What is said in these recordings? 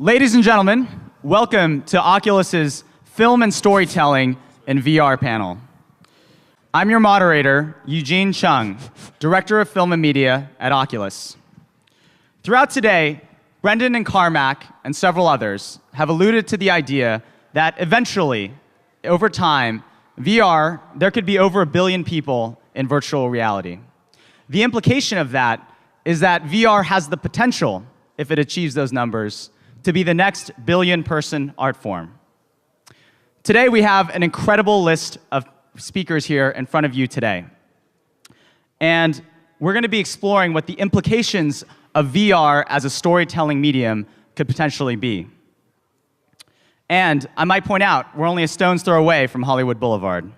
Ladies and gentlemen, welcome to Oculus's Film and Storytelling in VR panel. I'm your moderator, Eugene Chung, Director of Film and Media at Oculus. Throughout today, Brendan and Carmack and several others have alluded to the idea that eventually, over time, VR, there could be over 1 billion people in virtual reality. The implication of that is that VR has the potential, if it achieves those numbers, to be the next billion-person art form. Today, we have an incredible list of speakers here in front of you today. And we're going to be exploring what the implications of VR as a storytelling medium could potentially be. And I might point out, we're only a stone's throw away from Hollywood Boulevard.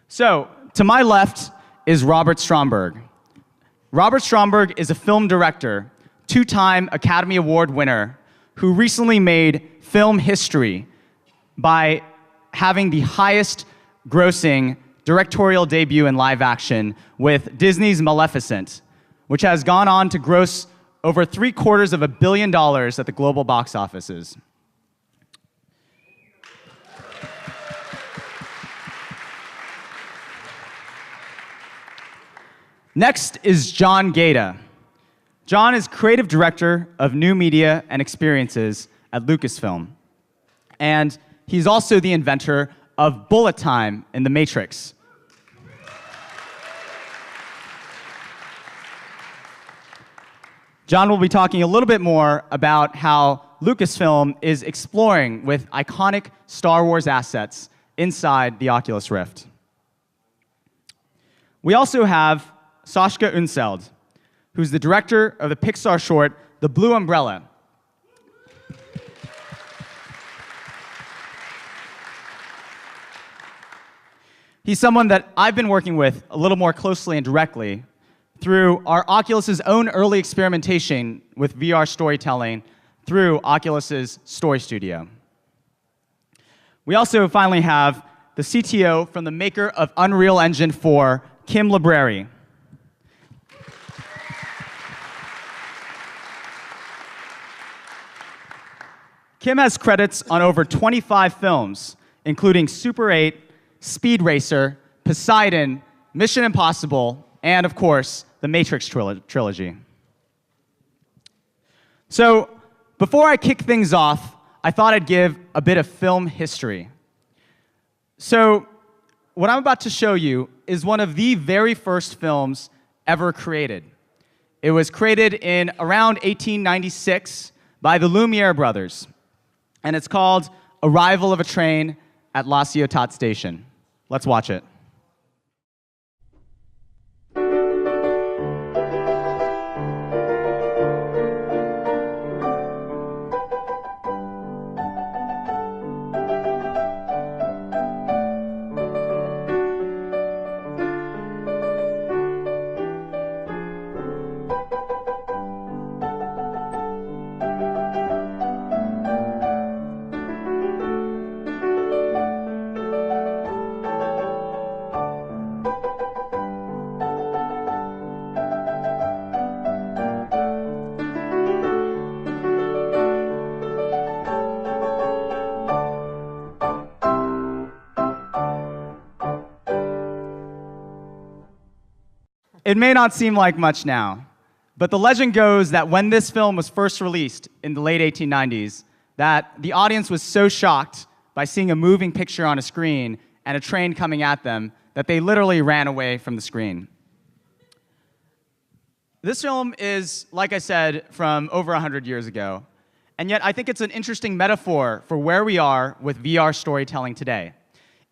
So, to my left is Robert Stromberg. Robert Stromberg is a film director, two-time Academy Award winner, who recently made film history by having the highest grossing directorial debut in live action with Disney's Maleficent, which has gone on to gross over $750 million at the global box offices. Next is John Gaeta. John is creative director of new media and experiences at Lucasfilm. And he's also the inventor of bullet time in The Matrix. John will be talking a little bit more about how Lucasfilm is exploring with iconic Star Wars assets inside the Oculus Rift. We also have Sascha Unseld, who's the director of the Pixar short, The Blue Umbrella. He's someone that I've been working with a little more closely and directly through our Oculus's own early experimentation with VR storytelling through Oculus's Story Studio. We also finally have the CTO from the maker of Unreal Engine 4, Kim Libreri. Kim has credits on over 25 films, including Super 8, Speed Racer, Poseidon, Mission Impossible, and, of course, the Matrix trilogy. So, before I kick things off, I thought I'd give a bit of film history. So, what I'm about to show you is one of the very first films ever created. It was created in around 1896 by the Lumiere brothers. And it's called Arrival of a Train at La Ciotat Station. Let's watch it. It may not seem like much now, but the legend goes that when this film was first released in the late 1890s, that the audience was so shocked by seeing a moving picture on a screen and a train coming at them that they literally ran away from the screen. This film is, like I said, from over 100 years ago, and yet I think it's an interesting metaphor for where we are with VR storytelling today.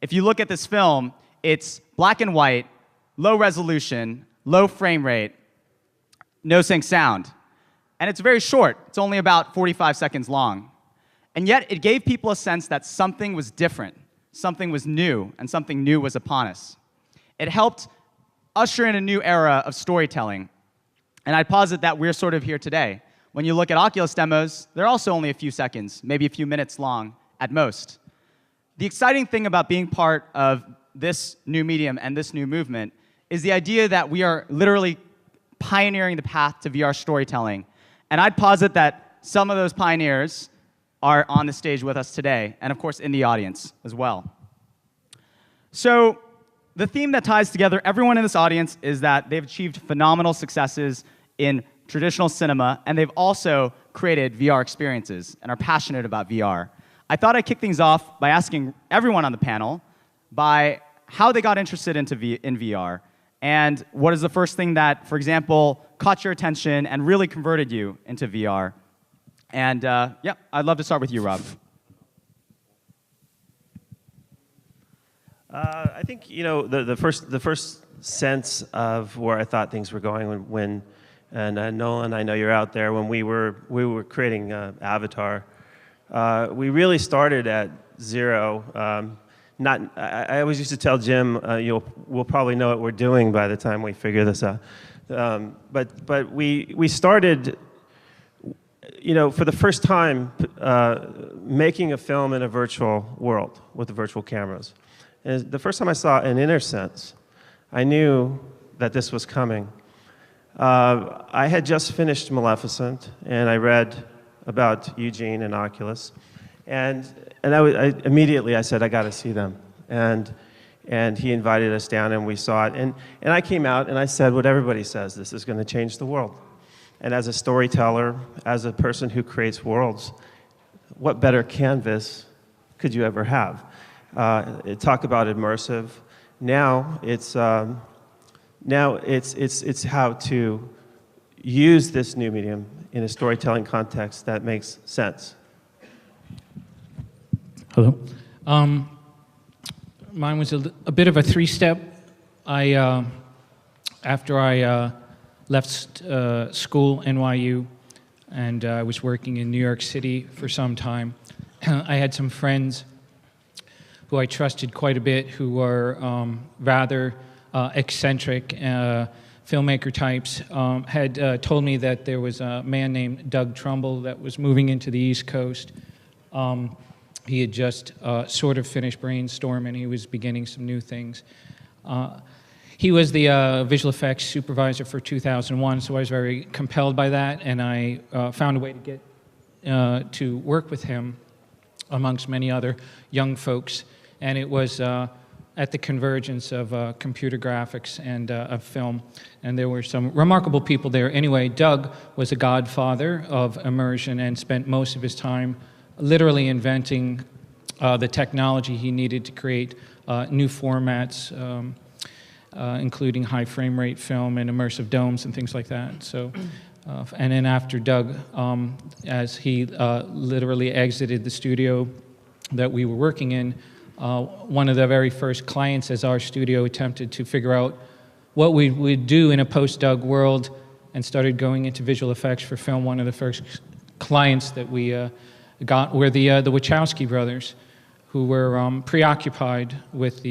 If you look at this film, it's black and white, low resolution, low frame rate, no sync sound. And it's very short. It's only about 45 seconds long. And yet, it gave people a sense that something was different, something was new, and something new was upon us. It helped usher in a new era of storytelling. And I'd posit that we're sort of here today. When you look at Oculus demos, they're also only a few seconds, maybe a few minutes long at most. The exciting thing about being part of this new medium and this new movement is the idea that we are literally pioneering the path to VR storytelling. And I'd posit that some of those pioneers are on the stage with us today, and of course in the audience as well. So the theme that ties together everyone in this audience is that they've achieved phenomenal successes in traditional cinema, and they've also created VR experiences and are passionate about VR. I thought I'd kick things off by asking everyone on the panel by how they got interested in VR, and what is the first thing that, for example, caught your attention and really converted you into VR. And yeah, I'd love to start with you, Rob. I think the first sense of where I thought things were going when Nolan, I know you're out there, when we were creating Avatar. We really started at zero. I always used to tell Jim, we'll probably know what we're doing by the time we figure this out. But we started, for the first time, making a film in a virtual world with the virtual cameras. And the first time I saw an inner sense, I knew that this was coming. I had just finished Maleficent, and I read about Eugene and Oculus, and immediately I said, I got to see them. And he invited us down, and we saw it. And I came out, and I said what everybody says, this is going to change the world. And as a storyteller, as a person who creates worlds, what better canvas could you ever have? Talk about immersive. Now it's how to use this new medium in a storytelling context that makes sense. Hello. Mine was a bit of a three-step. After I left school, NYU, and I was working in New York City for some time, I had some friends who I trusted quite a bit, who were rather eccentric filmmaker types, had told me that there was a man named Doug Trumbull that was moving into the East Coast. He had just sort of finished Brainstorm, and he was beginning some new things. He was the visual effects supervisor for 2001, so I was very compelled by that, and I found a way to get to work with him amongst many other young folks. And it was at the convergence of computer graphics and of film. And there were some remarkable people there. Anyway, Doug was a godfather of immersion and spent most of his time literally inventing the technology he needed to create new formats, including high frame rate film and immersive domes and things like that. So, and then after Doug, as he literally exited the studio that we were working in, one of the very first clients as our studio attempted to figure out what we would do in a post-Doug world and started going into visual effects for film. One of the first clients that we got were the Wachowski brothers, who were preoccupied with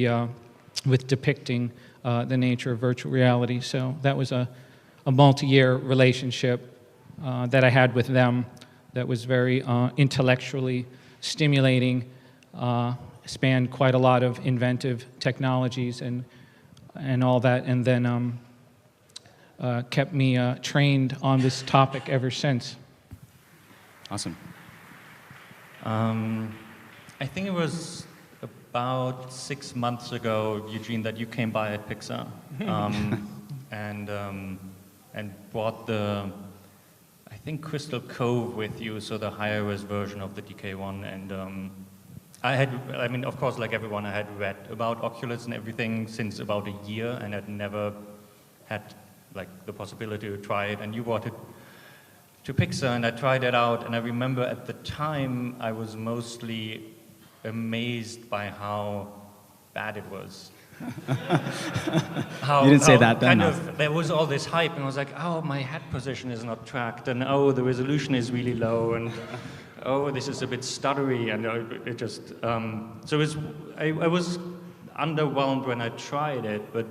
depicting the nature of virtual reality. So that was a multi-year relationship that I had with them that was very intellectually stimulating, spanned quite a lot of inventive technologies and all that, and then kept me trained on this topic ever since. Awesome. I think it was about 6 months ago, Eugene, that you came by at Pixar and brought the, I think, Crystal Cove with you, so the higher-res version of the DK1. And I mean, of course, like everyone, I had read about Oculus and everything since about a year, and had never had like the possibility to try it. And you brought it to Pixar, and I tried it out. And I remember at the time, I was mostly amazed by how bad it was. You didn't say that then. There was all this hype, and I was like, oh, my head position is not tracked, and oh, the resolution is really low, and oh, this is a bit stuttery, and it just, so I was underwhelmed when I tried it, but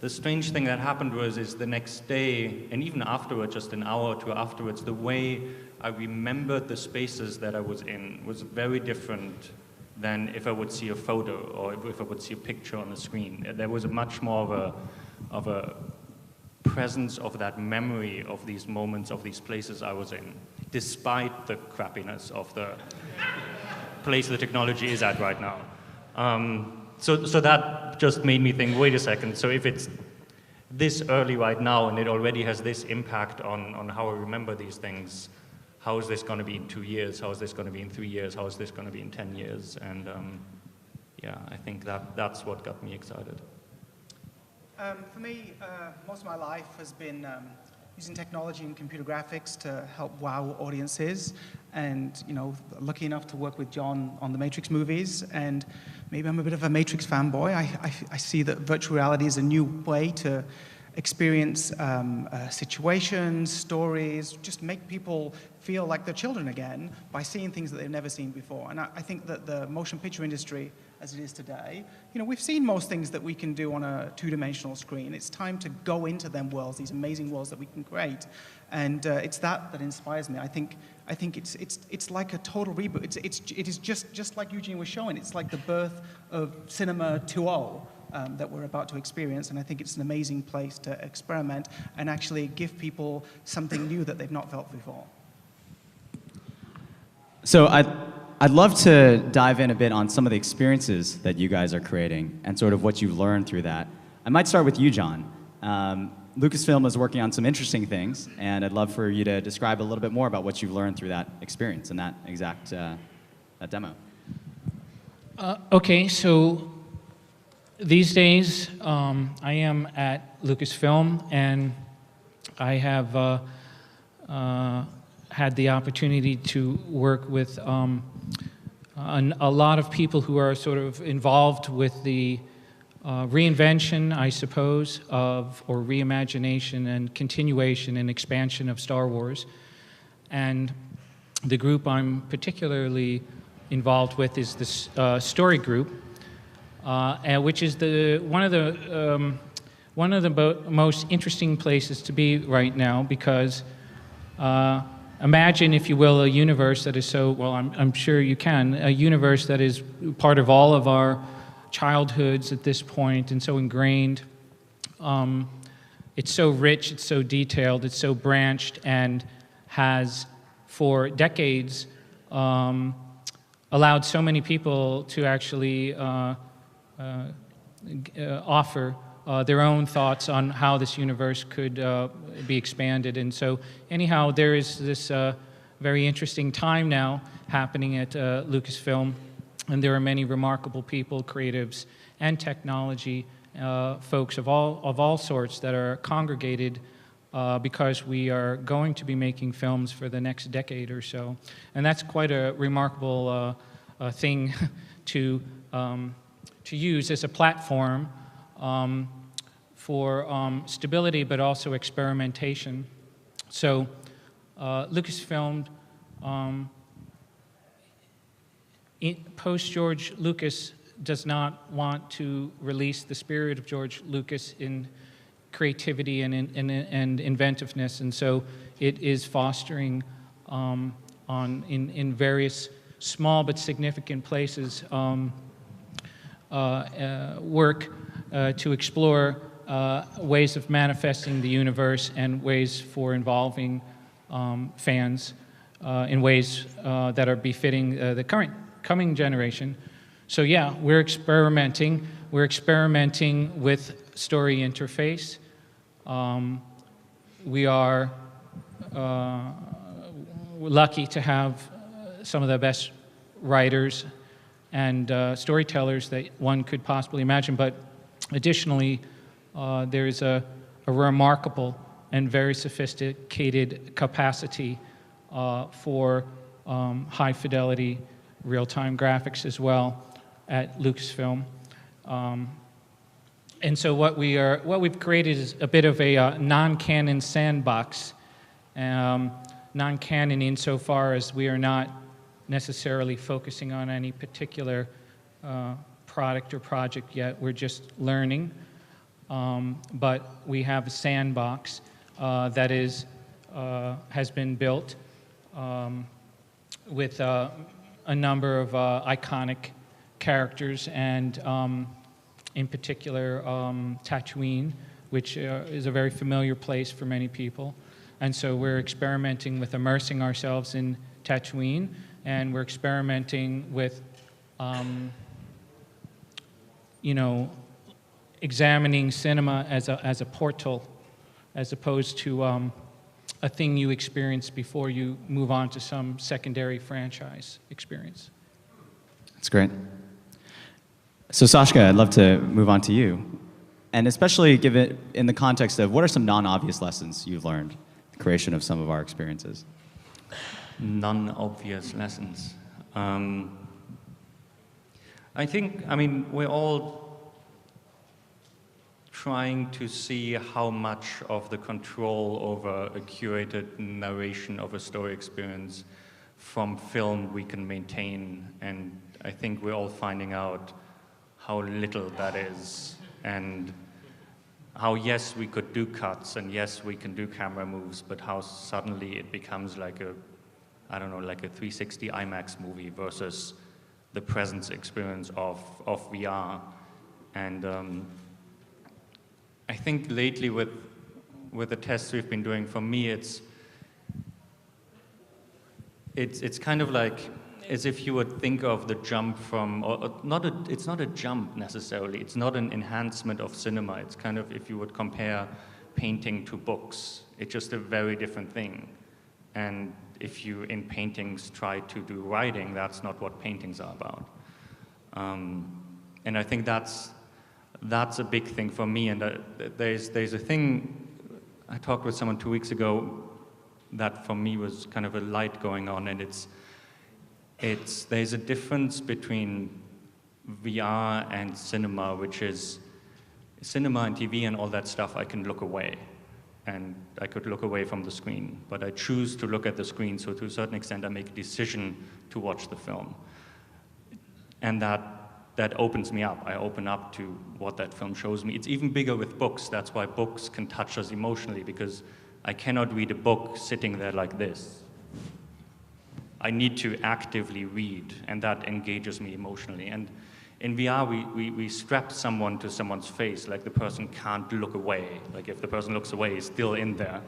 the strange thing that happened is the next day, and even afterwards, just an hour or two afterwards, the way I remembered the spaces that I was in was very different than if I would see a photo or if I would see a picture on the screen. There was a much more of a presence of that memory of these moments, of these places I was in, despite the crappiness of the place the technology is at right now. So that just made me think, wait a second, so if it's this early right now and it already has this impact on how I remember these things, how is this going to be in 2 years? How is this going to be in 3 years? How is this going to be in 10 years? And yeah, I think that's what got me excited. For me, most of my life has been using technology and computer graphics to help wow audiences, and lucky enough to work with John on the Matrix movies. And maybe I'm a bit of a Matrix fanboy. I see that virtual reality is a new way to experience situations, stories, just make people feel like they're children again by seeing things that they've never seen before. And I think that the motion picture industry, as it is today, we've seen most things that we can do on a two-dimensional screen. It's time to go into them worlds, these amazing worlds that we can create. And it's that inspires me. I think it's like a total reboot. It is just like Eugene was showing. It's like the birth of Cinema 2.0. That we're about to experience, and I think it's an amazing place to experiment and actually give people something new that they've not felt before. So I'd love to dive in a bit on some of the experiences that you guys are creating and sort of what you've learned through that. I might start with you, John. Lucasfilm is working on some interesting things, and I'd love for you to describe a little bit more about what you've learned through that experience and that exact that demo. Okay, so these days, I am at Lucasfilm, and I have had the opportunity to work with a lot of people who are sort of involved with the reinvention, I suppose, or reimagination and continuation and expansion of Star Wars. And the group I'm particularly involved with is the story group, which is one of the most interesting places to be right now, because imagine, if you will, a universe that is so, well, I'm sure you can, a universe that is part of all of our childhoods at this point and so ingrained. It's so rich, it's so detailed, it's so branched, and has for decades allowed so many people to actually offer their own thoughts on how this universe could be expanded. And so anyhow, there is this very interesting time now happening at Lucasfilm, and there are many remarkable people, creatives and technology folks of all sorts that are congregated because we are going to be making films for the next decade or so. And that's quite a remarkable thing to use as a platform for stability, but also experimentation. So Lucasfilm, post-George Lucas, does not want to release the spirit of George Lucas in creativity and inventiveness, and so it is fostering in various small but significant places work to explore ways of manifesting the universe and ways for involving fans in ways that are befitting the coming generation. So yeah, we're experimenting. We're experimenting with story interface. We are lucky to have some of the best writers and storytellers that one could possibly imagine, but additionally, there is a remarkable and very sophisticated capacity for high-fidelity, real-time graphics as well at Lucasfilm. And so what we've created is a bit of a non-canon sandbox. Non-canon insofar as we are not necessarily focusing on any particular product or project yet. We're just learning. But we have a sandbox that has been built with a number of iconic characters, and in particular Tatooine, which is a very familiar place for many people. And so we're experimenting with immersing ourselves in Tatooine, and we're experimenting with, examining cinema as a portal, as opposed to a thing you experience before you move on to some secondary franchise experience. That's great. So Sashka, I'd love to move on to you, and especially give it in the context of what are some non-obvious lessons you've learned, the creation of some of our experiences. Non-obvious lessons. I mean, we're all trying to see how much of the control over a curated narration of a story experience from film we can maintain, and I think we're all finding out how little that is, and how yes, we could do cuts, and yes, we can do camera moves, but how suddenly it becomes like a, I don't know, like a 360 IMAX movie versus the presence experience of VR. And I think lately with the tests we've been doing, for me, it's kind of like as if you would think of the jump from, it's not a jump necessarily, it's not an enhancement of cinema, it's kind of if you would compare painting to books, it's just a very different thing. And if you in paintings try to do writing, that's not what paintings are about. And I think that's a big thing for me, and there's a thing, I talked with someone 2 weeks ago that for me was kind of a light going on, and there's a difference between VR and cinema, which is cinema and TV and all that stuff, I can look away, and I could look away from the screen, but I choose to look at the screen, so to a certain extent I make a decision to watch the film. And that opens me up. I open up to what that film shows me. It's even bigger with books. That's why books can touch us emotionally, because I cannot read a book sitting there like this. I need to actively read, and that engages me emotionally. And in VR, we strap someone to someone's face, like the person can't look away. Like if the person looks away, it's still in there.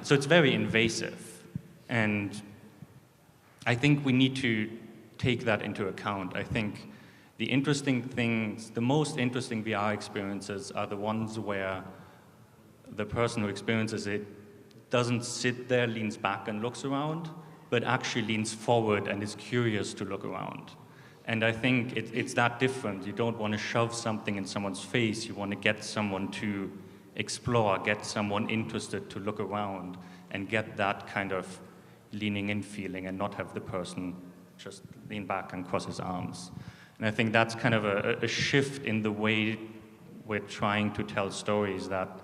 So it's very invasive. And I think we need to take that into account. I think the most interesting VR experiences are the ones where the person who experiences it doesn't sit there, leans back and looks around, but actually leans forward and is curious to look around. And I think it's that different. You don't want to shove something in someone's face. You want to get someone to explore, get someone interested to look around, and get that kind of leaning in feeling, and not have the person just lean back and cross his arms. And I think that's kind of a shift in the way we're trying to tell stories that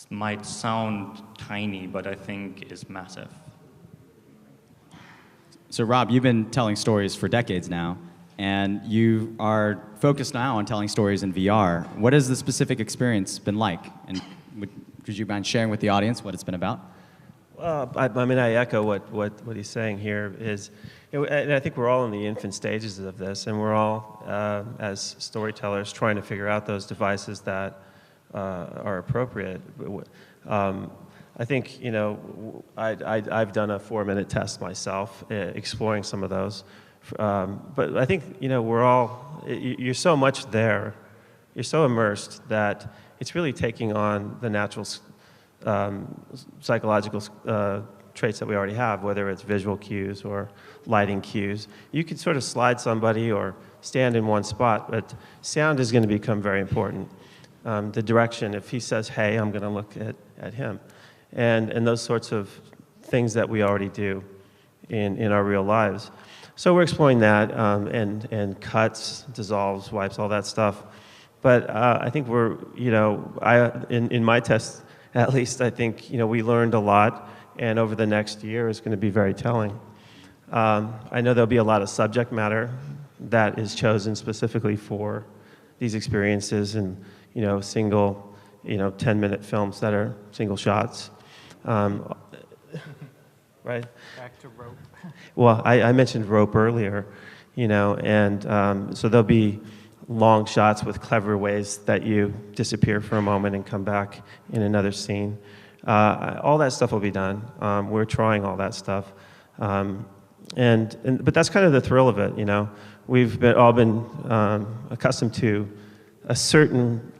might sound tiny, but I think is massive. So Rob, you've been telling stories for decades now, and you are focused now on telling stories in VR. What has the specific experience been like? And would you mind sharing with the audience what it's been about? Well, I mean, I echo what he's saying here is, and I think we're all in the infant stages of this, and we're all, as storytellers, trying to figure out those devices that are appropriate. I think, I've done a 4-minute test myself, exploring some of those. But I think, we're all, you're so much there, you're so immersed that it's really taking on the natural psychological traits that we already have, whether it's visual cues or lighting cues. You could sort of slide somebody or stand in one spot, but sound is going to become very important. The direction, if he says, hey, I'm going to look at him. And those sorts of things that we already do in our real lives. So we're exploring that, and cuts, dissolves, wipes, all that stuff. But I think we're, in my test, at least, I think, we learned a lot, and over the next year is going to be very telling. I know there'll be a lot of subject matter that is chosen specifically for these experiences, and, single, 10-minute films that are single shots. Right? Back to rope. Well, I mentioned rope earlier, and so there'll be long shots with clever ways that you disappear for a moment and come back in another scene. All that stuff will be done. We're trying all that stuff. But that's kind of the thrill of it, you know. We've all been accustomed to a certain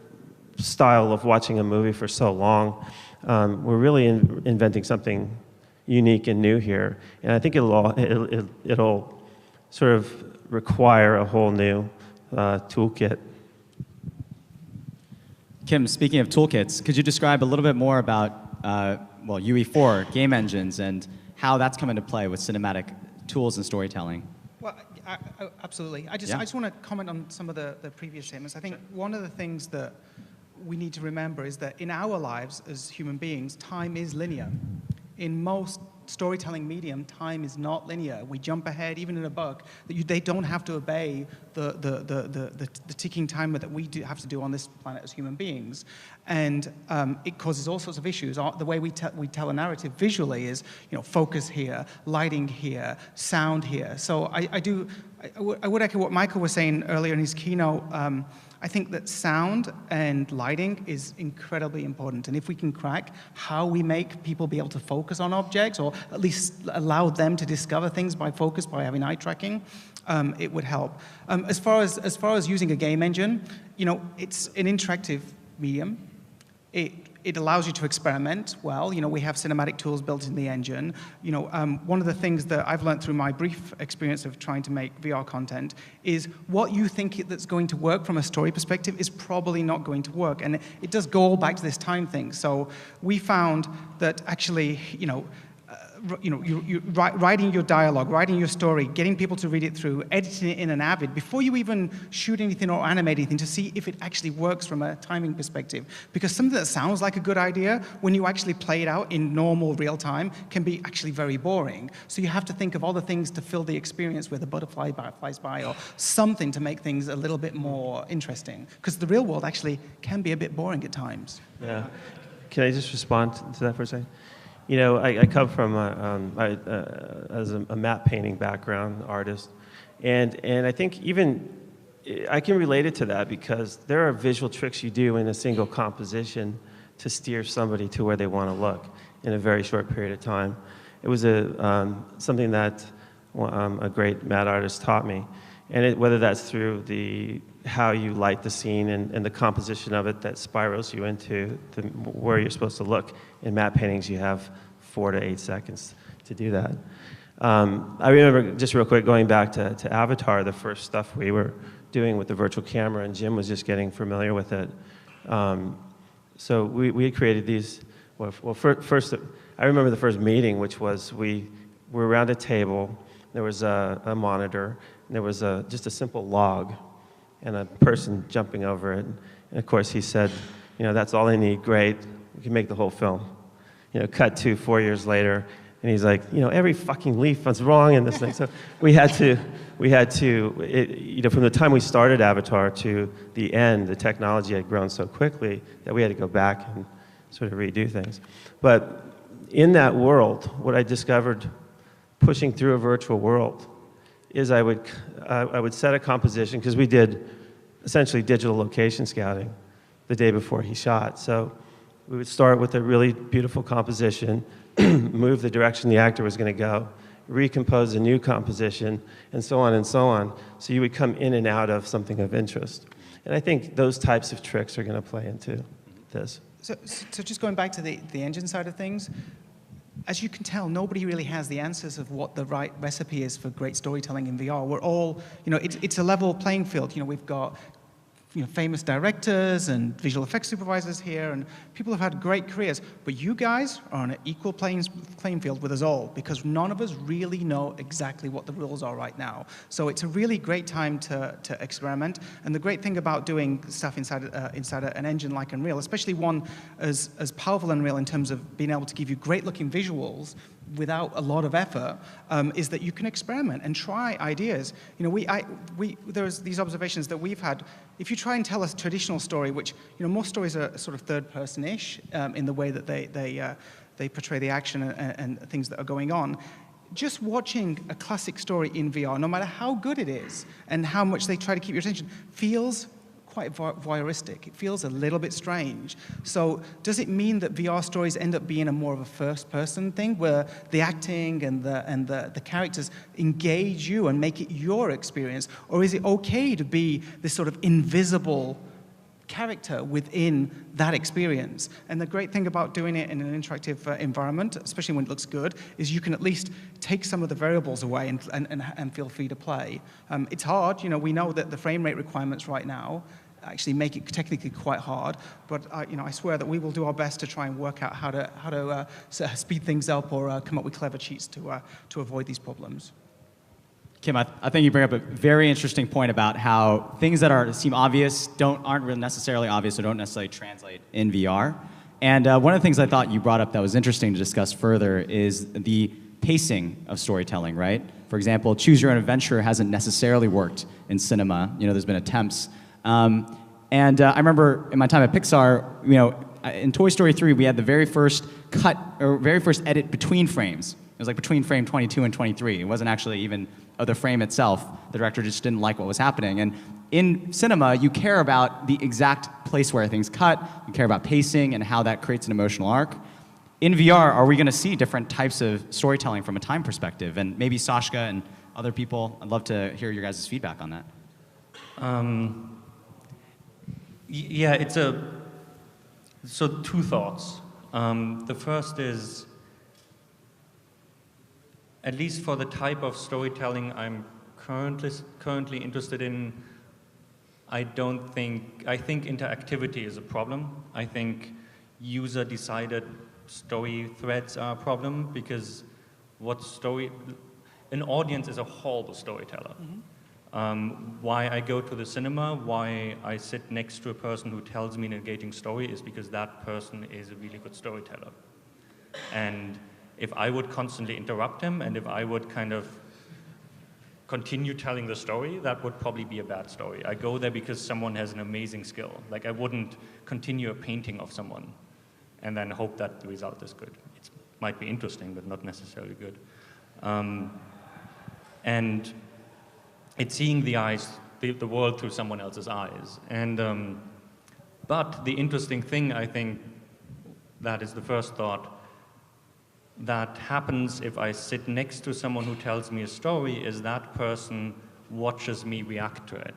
style of watching a movie for so long. We're really inventing something unique and new here, and I think it'll sort of require a whole new toolkit. Kim, speaking of toolkits, could you describe a little bit more about UE4 game engines and how that's come into play with cinematic tools and storytelling? Well, absolutely. I just want to comment on some of the previous statements. I think one of the things that we need to remember is that in our lives as human beings, time is linear. In most storytelling medium, time is not linear. We jump ahead, even in a book. They don't have to obey the ticking timer that we have to do on this planet as human beings. And it causes all sorts of issues. The way we tell a narrative visually is, you know, focus here, lighting here, sound here. So I would echo what Michael was saying earlier in his keynote. I think that sound and lighting is incredibly important. And if we can crack how we make people be able to focus on objects, or at least allow them to discover things by focus, by having eye tracking, it would help. As far as using a game engine, you know, it's an interactive medium. It allows you to experiment well. You know, we have cinematic tools built in the engine. You know, one of the things that I've learned through my brief experience of trying to make VR content is what you think that's going to work from a story perspective is probably not going to work. And it does go all back to this time thing. So we found that actually, you know, writing your dialogue, writing your story, getting people to read it through, editing it in an Avid, before you even shoot anything or animate anything, to see if it actually works from a timing perspective. Because something that sounds like a good idea, when you actually play it out in normal real time, can be actually very boring. So you have to think of other things to fill the experience, where the butterfly flies by, or something to make things a little bit more interesting. Because the real world actually can be a bit boring at times. Yeah. Can I just respond to that for a second? You know, I come from as a map painting background artist, and I think even I can relate it to that, because there are visual tricks you do in a single composition to steer somebody to where they want to look in a very short period of time. It was something that a great matte artist taught me, and whether that's through how you light the scene and the composition of it that spirals you into where you're supposed to look. In matte paintings, you have 4 to 8 seconds to do that. I remember, just real quick, going back to Avatar, the first stuff we were doing with the virtual camera, and Jim was just getting familiar with it. So we had created these, first, I remember the first meeting, which was we were around a table, there was a monitor, and there was just a simple log, and a person jumping over it. And of course he said, you know, that's all they need, great, we can make the whole film. You know, cut to 4 years later, and he's like, you know, every fucking leaf was wrong in this thing. So we had to, you know, from the time we started Avatar to the end, the technology had grown so quickly that we had to go back and sort of redo things. But in that world, what I discovered pushing through a virtual world is I would set a composition, because we did essentially digital location scouting the day before he shot. So we would start with a really beautiful composition, move the direction the actor was going to go, recompose a new composition, and so on and so on. So you would come in and out of something of interest. And I think those types of tricks are going to play into this. So just going back to the engine side of things, as you can tell, nobody really has the answers of what the right recipe is for great storytelling in VR. We're all, you know, it's a level playing field. You know, we've got, you know, famous directors and visual effects supervisors here, and people have had great careers. But you guys are on an equal playing field with us all, because none of us really know exactly what the rules are right now. So it's a really great time to experiment. And the great thing about doing stuff inside an engine like Unreal, especially one as powerful as Unreal in terms of being able to give you great-looking visuals without a lot of effort, is that you can experiment and try ideas. You know, there's these observations that we've had. If you try and tell a traditional story, which, you know, most stories are sort of third-person-ish in the way that they portray the action and things that are going on, just watching a classic story in VR, no matter how good it is and how much they try to keep your attention, feels quite voyeuristic. It feels a little bit strange. So does it mean that VR stories end up being a more of a first-person thing, where the acting and the characters engage you and make it your experience? Or is it okay to be this sort of invisible character within that experience? And the great thing about doing it in an interactive environment, especially when it looks good, is you can at least take some of the variables away and feel free to play. It's hard, we know that the frame rate requirements right now actually make it technically quite hard, but I swear that we will do our best to try and work out how to speed things up or come up with clever cheats to avoid these problems. Kim, I think you bring up a very interesting point about how things that seem obvious aren't really necessarily obvious or don't necessarily translate in VR. And one of the things I thought you brought up that was interesting to discuss further is the pacing of storytelling, right? For example, choose your own adventure hasn't necessarily worked in cinema. There's been attempts. And I remember in my time at Pixar, in Toy Story 3, we had the very first cut, or very first edit between frames. It was like between frame 22 and 23. It wasn't actually even of the frame itself. The director just didn't like what was happening. And in cinema, you care about the exact place where things cut. You care about pacing and how that creates an emotional arc. In VR, are we going to see different types of storytelling from a time perspective? And maybe Sashka and other people, I'd love to hear your guys' feedback on that. Yeah, so two thoughts. The first is, at least for the type of storytelling I'm currently interested in, I think interactivity is a problem. I think user-decided story threads are a problem, because an audience is a horrible storyteller. Mm-hmm. Why I go to the cinema, why I sit next to a person who tells me an engaging story, is because that person is a really good storyteller. And if I would constantly interrupt him, and if I would kind of continue telling the story, that would probably be a bad story. I go there because someone has an amazing skill. Like, I wouldn't continue a painting of someone and then hope that the result is good. It might be interesting, but not necessarily good. And it's seeing the world through someone else's eyes. And but the interesting thing, I think, that is the first thought, that happens if I sit next to someone who tells me a story, is that person watches me react to it.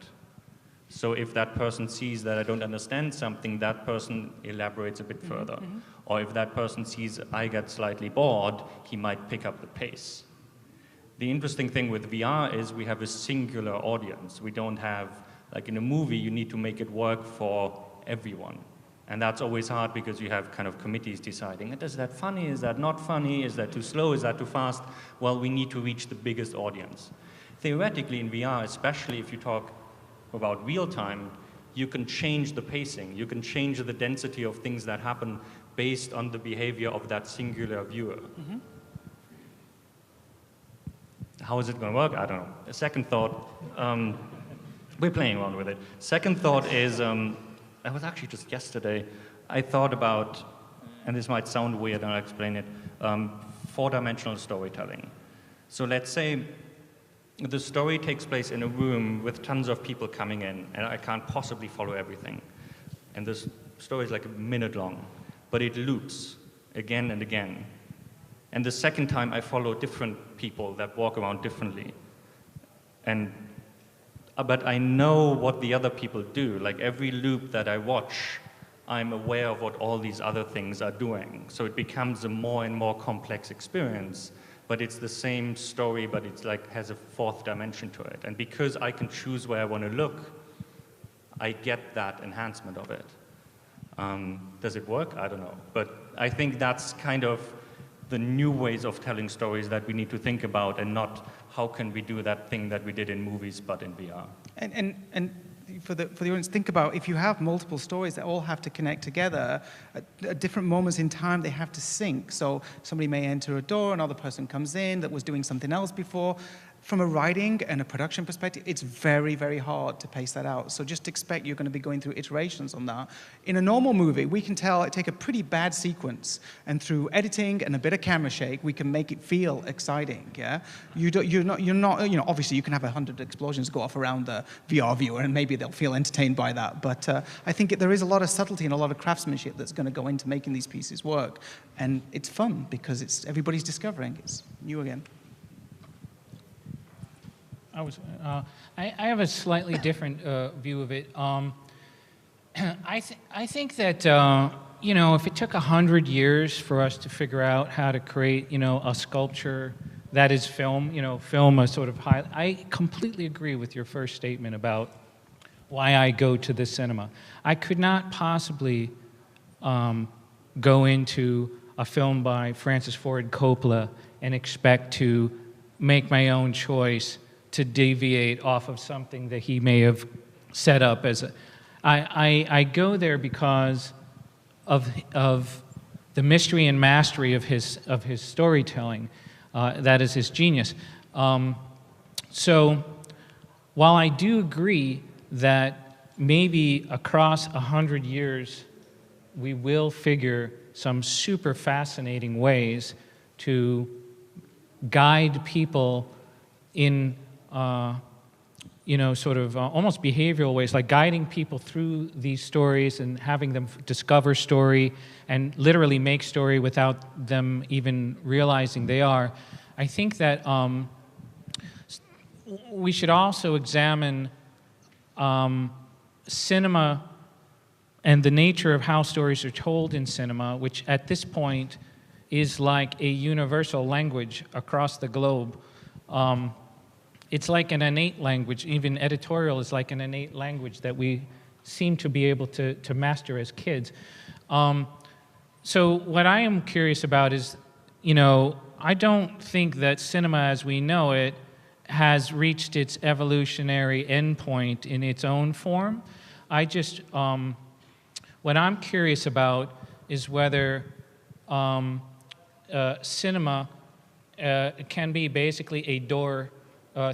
So if that person sees that I don't understand something, that person elaborates a bit further. Mm-hmm. Or if that person sees I get slightly bored, he might pick up the pace. The interesting thing with VR is we have a singular audience. We don't have, like in a movie, you need to make it work for everyone. And that's always hard, because you have kind of committees deciding, is that funny, is that not funny, is that too slow, is that too fast? Well, we need to reach the biggest audience. Theoretically in VR, especially if you talk about real time, you can change the pacing, you can change the density of things that happen based on the behavior of that singular viewer. Mm-hmm. How is it going to work? I don't know. A second thought, we're playing around with it. Second thought is, I was actually just yesterday, I thought about, and this might sound weird, and I'll explain it, four-dimensional storytelling. So let's say the story takes place in a room with tons of people coming in, and I can't possibly follow everything. And this story is like a minute long, but it loops again and again. And the second time I follow different people that walk around differently. But I know what the other people do. Like every loop that I watch, I'm aware of what all these other things are doing. So it becomes a more and more complex experience, but it's the same story, but it's like has a fourth dimension to it. And because I can choose where I want to look, I get that enhancement of it. Does it work? I don't know. But I think that's kind of the new ways of telling stories that we need to think about, and not how can we do that thing that we did in movies but in VR. And for the audience, think about if you have multiple stories that all have to connect together, at different moments in time they have to sync. So somebody may enter a door, another person comes in that was doing something else before. from a writing and a production perspective, it's very, very hard to pace that out. So just expect you're going to be going through iterations on that. In a normal movie, we can take a pretty bad sequence, and through editing and a bit of camera shake, we can make it feel exciting. Yeah, you're not, you know, obviously you can have 100 explosions go off around the VR viewer, and maybe they'll feel entertained by that. But I think there is a lot of subtlety and a lot of craftsmanship that's going to go into making these pieces work, and it's fun because everybody's discovering it's new again. I have a slightly different view of it. I think that you know, if it took 100 years for us to figure out how to create, you know, a sculpture that is film, you know, film a sort of high. I completely agree with your first statement about why I go to the cinema. I could not possibly go into a film by Francis Ford Coppola and expect to make my own choice to deviate off of something that he may have set up as a... I go there because of the mystery and mastery of his storytelling. That is his genius. So while I do agree that maybe across 100 years we will figure some super fascinating ways to guide people in you know, sort of almost behavioral ways, like guiding people through these stories and having them discover story and literally make story without them even realizing they are. I think that we should also examine cinema and the nature of how stories are told in cinema, which at this point is like a universal language across the globe. It's like an innate language. Even editorial is like an innate language that we seem to be able to master as kids. So what I am curious about is, you know, I don't think that cinema as we know it has reached its evolutionary endpoint in its own form. I just, what I'm curious about is whether cinema can be basically a door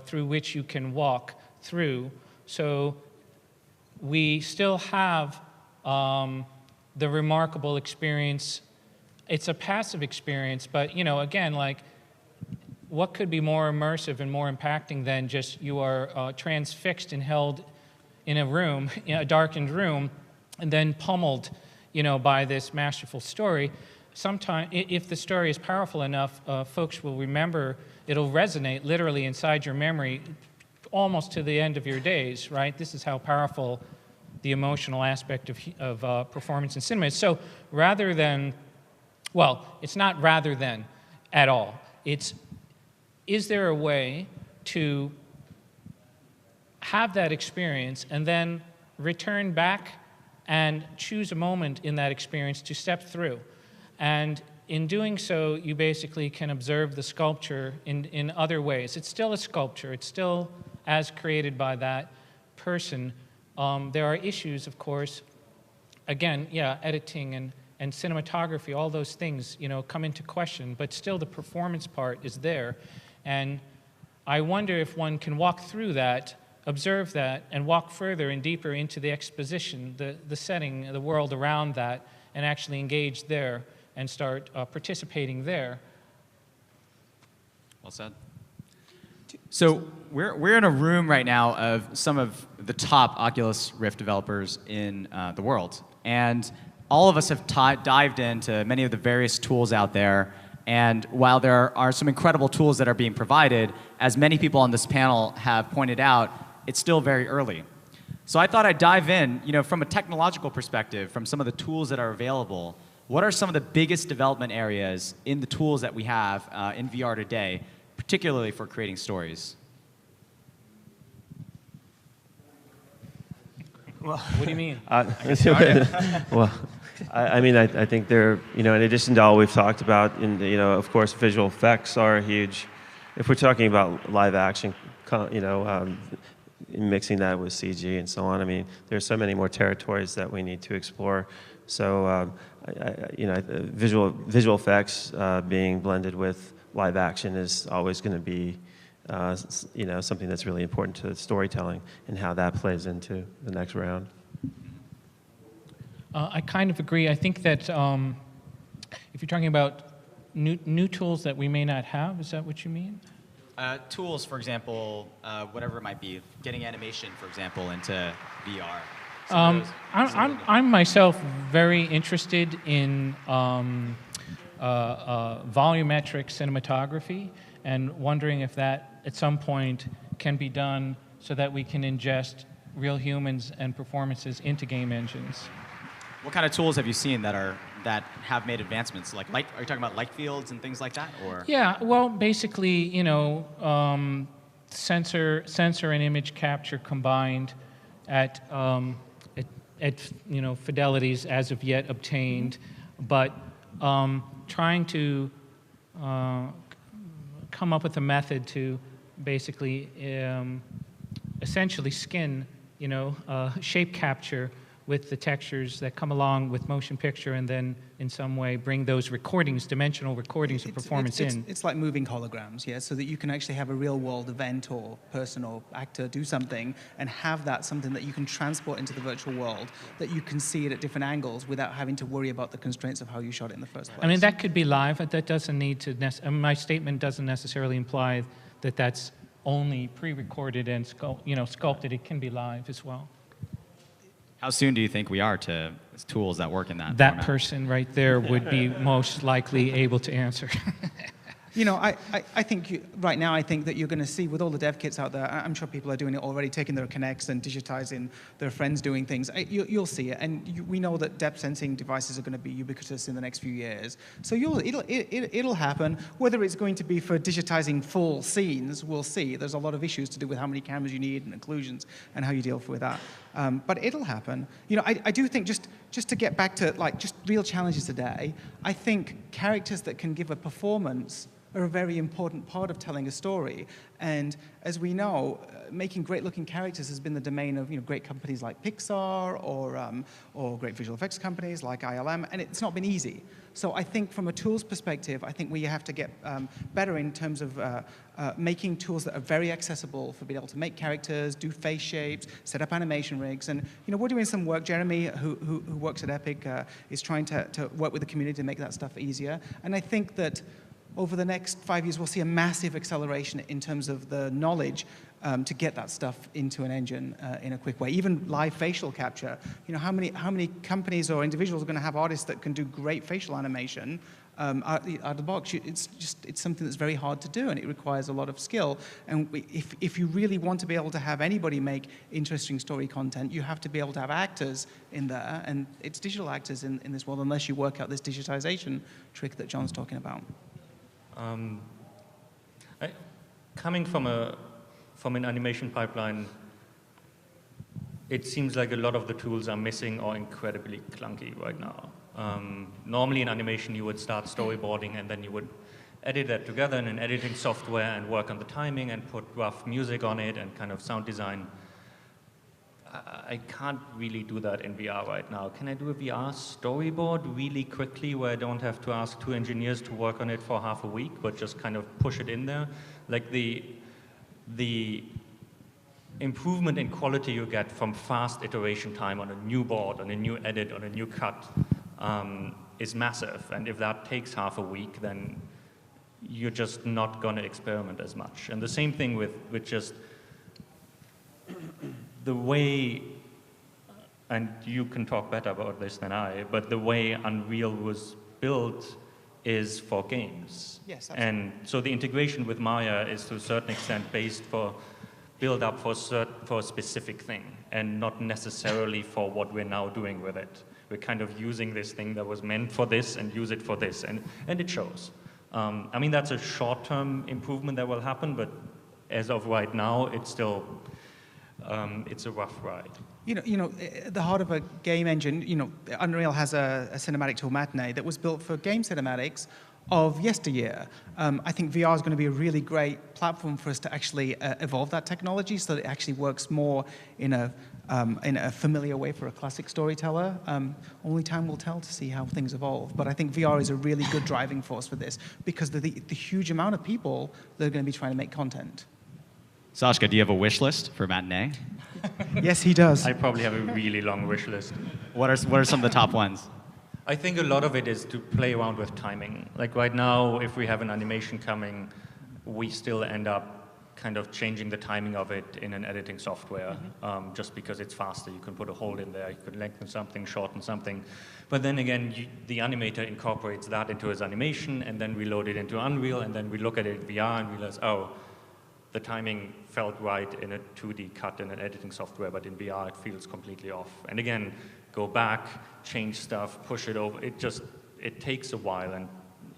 through which you can walk through. So we still have the remarkable experience. It's a passive experience, but you know, again, like, what could be more immersive and more impacting than just you are transfixed and held in a room, in a darkened room, and then pummeled, you know, by this masterful story. Sometimes, if the story is powerful enough, folks will remember. It'll resonate literally inside your memory almost to the end of your days, right? This is how powerful the emotional aspect of performance in cinema is. So rather than, well, it's not rather than at all. It's, is there a way to have that experience and then return back and choose a moment in that experience to step through? And in doing so, you basically can observe the sculpture in other ways. It's still a sculpture. It's still as created by that person. There are issues, of course. Again, yeah, editing and cinematography, all those things, you know, come into question, but still the performance part is there. And I wonder if one can walk through that, observe that, and walk further and deeper into the exposition, the setting, the world around that, and actually engage there and start participating there. Well said. So we're in a room right now of some of the top Oculus Rift developers in the world. And all of us have dived into many of the various tools out there. And while there are some incredible tools that are being provided, as many people on this panel have pointed out, it's still very early. So I thought I'd dive in, you know, from a technological perspective, from some of the tools that are available. What are some of the biggest development areas in the tools that we have in VR today, particularly for creating stories? Well, What do you mean? Well, I mean, I think they're, you know, in addition to all we've talked about, you know, of course, visual effects are huge. If we're talking about live action, you know, mixing that with CG and so on, I mean, there's so many more territories that we need to explore. So, you know, visual effects being blended with live action is always going to be something that's really important to storytelling and how that plays into the next round. I kind of agree. I think that if you're talking about new tools that we may not have, is that what you mean? Tools, for example, whatever it might be, getting animation, for example, into VR. I'm myself very interested in volumetric cinematography and wondering if that at some point can be done so that we can ingest real humans and performances into game engines. What kind of tools have you seen that have made advancements? Like light? Are you talking about light fields and things like that, or? Yeah, well, basically, sensor and image capture combined at fidelities as of yet obtained, but trying to come up with a method to basically essentially skin, shape capture with the textures that come along with motion picture, and then in some way bring those recordings, dimensional recordings of performance in. It's like moving holograms, yeah, so that you can actually have a real world event or person or actor do something and have that something that you can transport into the virtual world, that you can see it at different angles without having to worry about the constraints of how you shot it in the first place. I mean, that could be live. That doesn't need to, my statement doesn't necessarily imply that that's only pre-recorded and sculpted. It can be live as well. How soon do you think we are to tools that work in that That format? person right there would be most likely able to answer. I think right now, I think that you're going to see with all the dev kits out there, I'm sure people are doing it already, taking their Kinects and digitizing their friends doing things. You'll see it, and we know that depth sensing devices are going to be ubiquitous in the next few years. So it'll happen. Whether it's going to be for digitizing full scenes, we'll see. There's a lot of issues to do with how many cameras you need and occlusions and how you deal with that. But it'll happen. I do think just to get back to just real challenges today, I think characters that can give a performance are a very important part of telling a story. And as we know, making great-looking characters has been the domain of great companies like Pixar or great visual effects companies like ILM, and it's not been easy. So I think from a tools perspective, I think we have to get better in terms of making tools that are very accessible for being able to make characters, do face shapes, set up animation rigs. And we're doing some work. Jeremy, who works at Epic, is trying to work with the community to make that stuff easier. And I think that over the next 5 years, we'll see a massive acceleration in terms of the knowledge to get that stuff into an engine in a quick way. Even live facial capture. How many companies or individuals are going to have artists that can do great facial animation out of the box? It's something that's very hard to do, and it requires a lot of skill. And if you really want to be able to have anybody make interesting story content, you have to be able to have actors in there, and it's digital actors in this world, unless you work out this digitization trick that John's talking about. Coming from an animation pipeline, it seems like a lot of the tools are missing or incredibly clunky right now. Normally in animation you would start storyboarding and then you would edit that together in an editing software and work on the timing and put rough music on it and kind of sound design. I can't really do that in VR right now. Can I do a VR storyboard really quickly where I don't have to ask 2 engineers to work on it for half a week, but just kind of push it in there? Like the improvement in quality you get from fast iteration time on a new board, on a new edit, on a new cut is massive. And if that takes half a week, then you're just not going to experiment as much. And the same thing with just the way, and you can talk better about this than I, but the way Unreal was built is for games. Yes, absolutely. And so the integration with Maya is to a certain extent built up for a specific thing, and not necessarily for what we're now doing with it. We're kind of using this thing that was meant for this and use it for this, and it shows. I mean, that's a short-term improvement that will happen, but as of right now, it's still it's a rough ride. At the heart of a game engine, Unreal has a cinematic tool, Matinee, that was built for game cinematics of yesteryear. I think VR is going to be a really great platform for us to actually evolve that technology so that it actually works more in a familiar way for a classic storyteller. Only time will tell to see how things evolve. But I think VR is a really good driving force for this because of the huge amount of people that are going to be trying to make content. Sashka, do you have a wish list for Matinee? Yes, he does. I probably have a really long wish list. What are some of the top ones? I think a lot of it is to play around with timing. Like right now, if we have an animation coming, we still end up kind of changing the timing of it in an editing software, just because it's faster. You can put a hold in there, you could lengthen something, shorten something. But then again, the animator incorporates that into his animation, and then we load it into Unreal, and then we look at it in VR and realize, oh, the timing felt right in a 2D cut in an editing software, but in VR it feels completely off. And again, go back, change stuff, push it over. It takes a while, and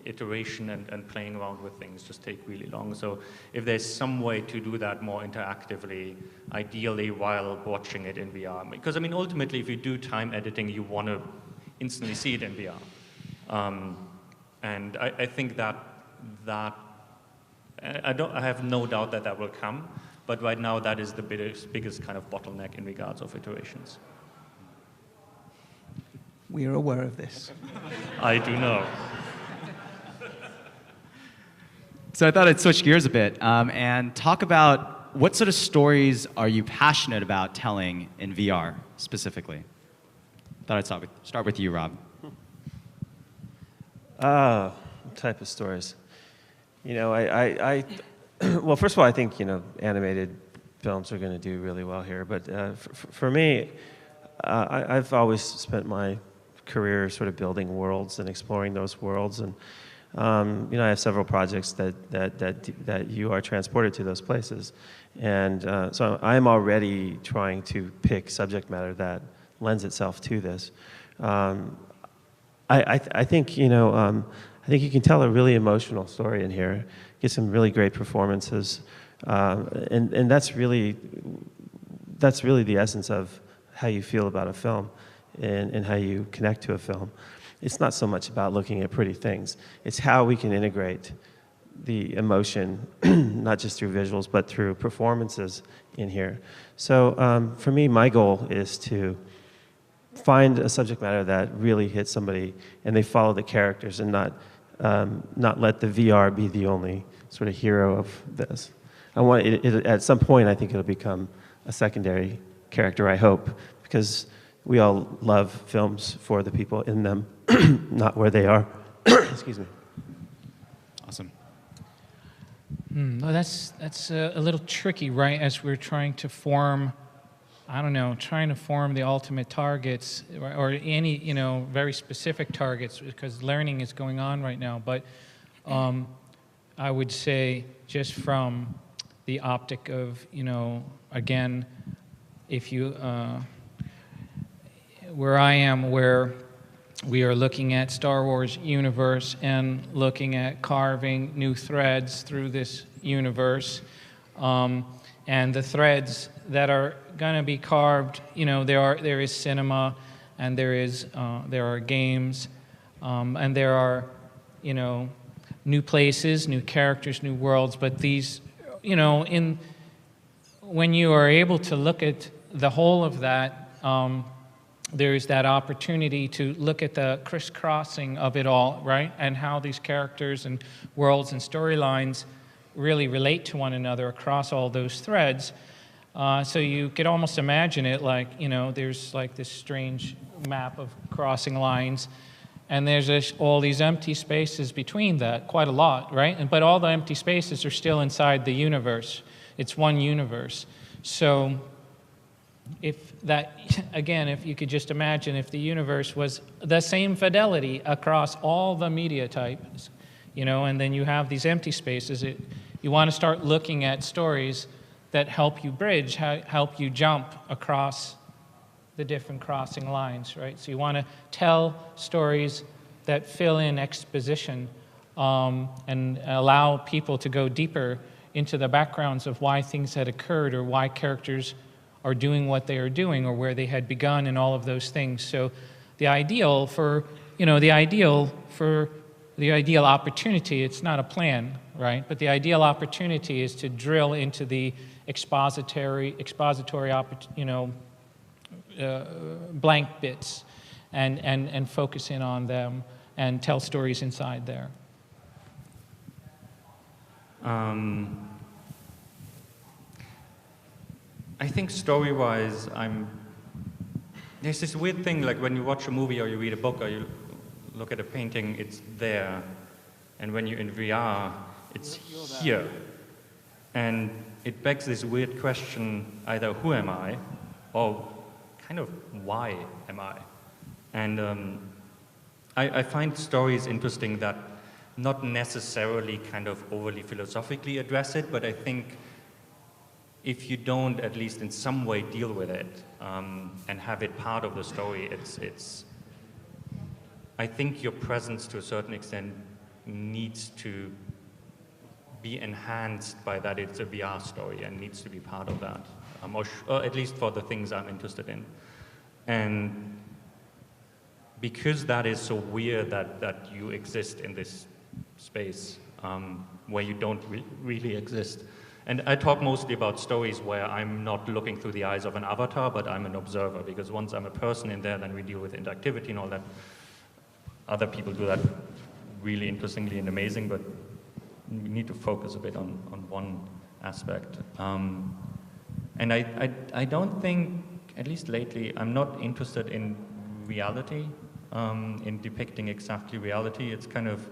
iteration and playing around with things just take really long. So if there's some way to do that more interactively, ideally while watching it in VR. Because I mean, ultimately, if you do time editing, you want to instantly see it in VR. And I think that I have no doubt that will come, but right now that is the biggest kind of bottleneck in regards of iterations. We are aware of this. I do know. So I thought I'd switch gears a bit and talk about what sort of stories are you passionate about telling in VR specifically? Thought I'd start with you, Rob. Type of stories. You know, well, first of all, I think, you know, animated films are going to do really well here. But for me, I've always spent my career sort of building worlds and exploring those worlds. And, you know, I have several projects that you are transported to those places. And so I'm already trying to pick subject matter that lends itself to this. I think, you know, I think you can tell a really emotional story in here, get some really great performances, and that's really the essence of how you feel about a film and how you connect to a film. It's not so much about looking at pretty things. It's how we can integrate the emotion, not just through visuals, but through performances in here. So for me, my goal is to find a subject matter that really hits somebody and they follow the characters and not let the VR be the only sort of hero of this. I want it, at some point, I think it'll become a secondary character, I hope, because we all love films for the people in them, not where they are. Excuse me. Awesome. Well, that's a little tricky, right? As we're trying to form, I don't know, trying to form the ultimate targets or any, you know, very specific targets, because learning is going on right now. But I would say just from the optic of, you know, again, if you, where I am, where we are looking at Star Wars universe and looking at carving new threads through this universe, and the threads that are going to be carved, you know, there is cinema, and there are games, and there are, you know, new places, new characters, new worlds. But these, you know, when you are able to look at the whole of that, there is that opportunity to look at the crisscrossing of it all, right? And how these characters and worlds and storylines really relate to one another across all those threads. So you could almost imagine it like, you know, there's like this strange map of crossing lines, and there's all these empty spaces between that, quite a lot, right? But all the empty spaces are still inside the universe. It's one universe. So if that, again, if you could just imagine if the universe was the same fidelity across all the media types, you know, and then you have these empty spaces, you want to start looking at stories that help you bridge, help you jump across the different crossing lines, right? So you want to tell stories that fill in exposition and allow people to go deeper into the backgrounds of why things had occurred or why characters are doing what they are doing or where they had begun and all of those things. So the ideal for, you know, the ideal opportunity, it's not a plan, right? But the ideal opportunity is to drill into the expository you know, blank bits and focus in on them and tell stories inside there. I think story-wise, there's this weird thing, like when you watch a movie or you read a book or you look at a painting, it's there. And when you're in VR, it's here. And it begs this weird question, either who am I, or kind of why am I? And I find stories interesting that not necessarily kind of overly philosophically address it, but I think if you don't at least in some way deal with it and have it part of the story, I think your presence to a certain extent needs to be enhanced by that it's a VR story and needs to be part of that, or at least for the things I'm interested in. And because that is so weird that you exist in this space where you don't really exist. And I talk mostly about stories where I'm not looking through the eyes of an avatar, but I'm an observer, because once I'm a person in there, then we deal with interactivity and all that. Other people do that really interestingly and amazing, but we need to focus a bit on one aspect. And I don't think, at least lately, I'm not interested in reality, in depicting exactly reality. It's kind of,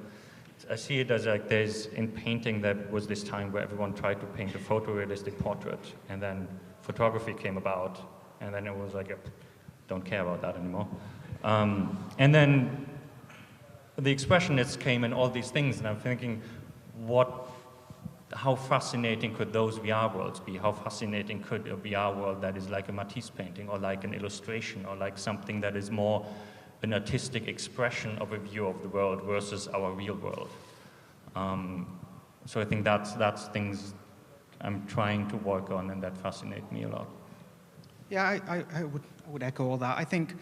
I see it as like in painting, there was this time where everyone tried to paint a photorealistic portrait, and then photography came about, and then it was like, don't care about that anymore. And then the expressionists came and all these things, and I'm thinking, how fascinating could those VR worlds be? How fascinating could a VR world that is like a Matisse painting, or like an illustration, or like something that is more an artistic expression of a view of the world versus our real world? So I think that's things I'm trying to work on, and that fascinate me a lot. Yeah, I would echo all that. I think,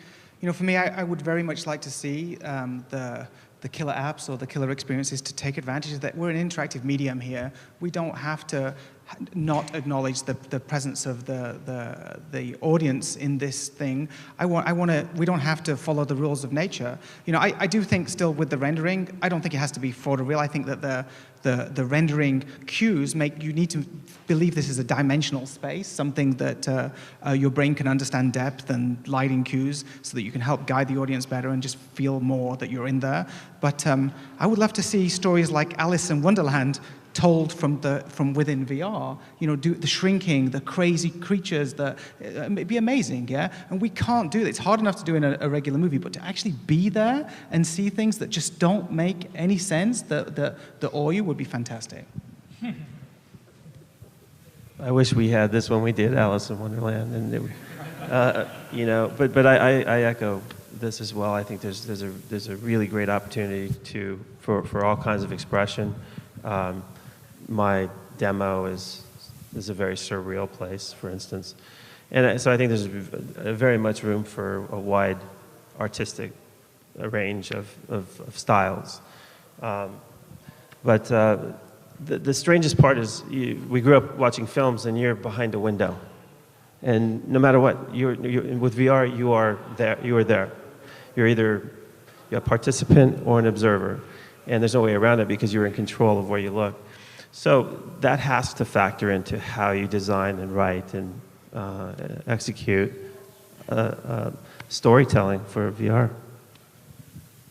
for me, I would very much like to see the killer apps or the killer experiences to take advantage of that. We're an interactive medium here. We don't have to not acknowledge the presence of the audience in this thing. We don't have to follow the rules of nature. I do think still with the rendering, I don't think it has to be photoreal. I think that the rendering cues you need to believe this is a dimensional space, something that your brain can understand depth and lighting cues so that you can help guide the audience better and just feel more that you're in there. But I would love to see stories like Alice in Wonderland told from within VR, do the shrinking, the crazy creatures, it'd be amazing, yeah? And we can't do that. It's hard enough to do in a regular movie, but to actually be there and see things that just don't make any sense, that awe you, would be fantastic. I wish we had this when we did Alice in Wonderland, and but I echo this as well. I think there's a really great opportunity for all kinds of expression. My demo is a very surreal place, for instance. And so I think there's very much room for a wide artistic range of styles. But the strangest part is we grew up watching films, and you're behind a window. And no matter what, with VR, you are there. You're either a participant or an observer. And there's no way around it because you're in control of where you look. So that has to factor into how you design and write and execute storytelling for VR.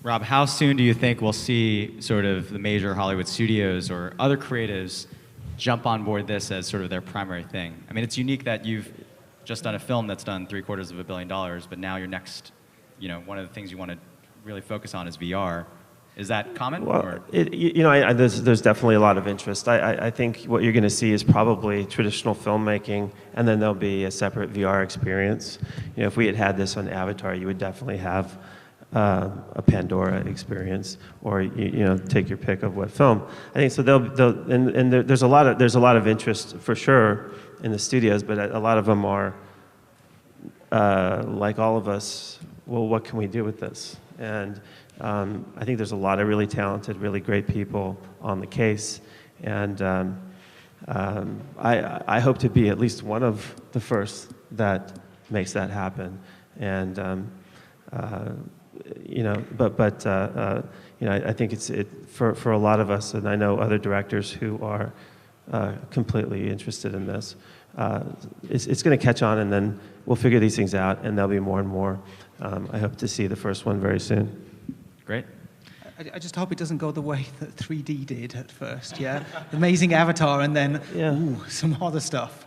Rob, how soon do you think we'll see sort of the major Hollywood studios or other creatives jump on board this as sort of their primary thing? I mean, it's unique that you've just done a film that's done $750 million, but now your next, one of the things you want to really focus on is VR. Is that common? Well, there's definitely a lot of interest. I think what you're going to see is probably traditional filmmaking, and then there'll be a separate VR experience. If we had this on Avatar, you would definitely have a Pandora experience, or take your pick of what film. I think so. There's a lot of interest for sure in the studios, but a lot of them are like all of us. Well, what can we do with this? And I think there's a lot of really talented, really great people on the case, and I hope to be at least one of the first that makes that happen. And I think it's for a lot of us, and I know other directors who are completely interested in this. it's going to catch on, and then we'll figure these things out, and there'll be more and more. I hope to see the first one very soon. Great. I just hope it doesn't go the way that 3D did at first, yeah? Amazing avatar and then, ooh, some other stuff.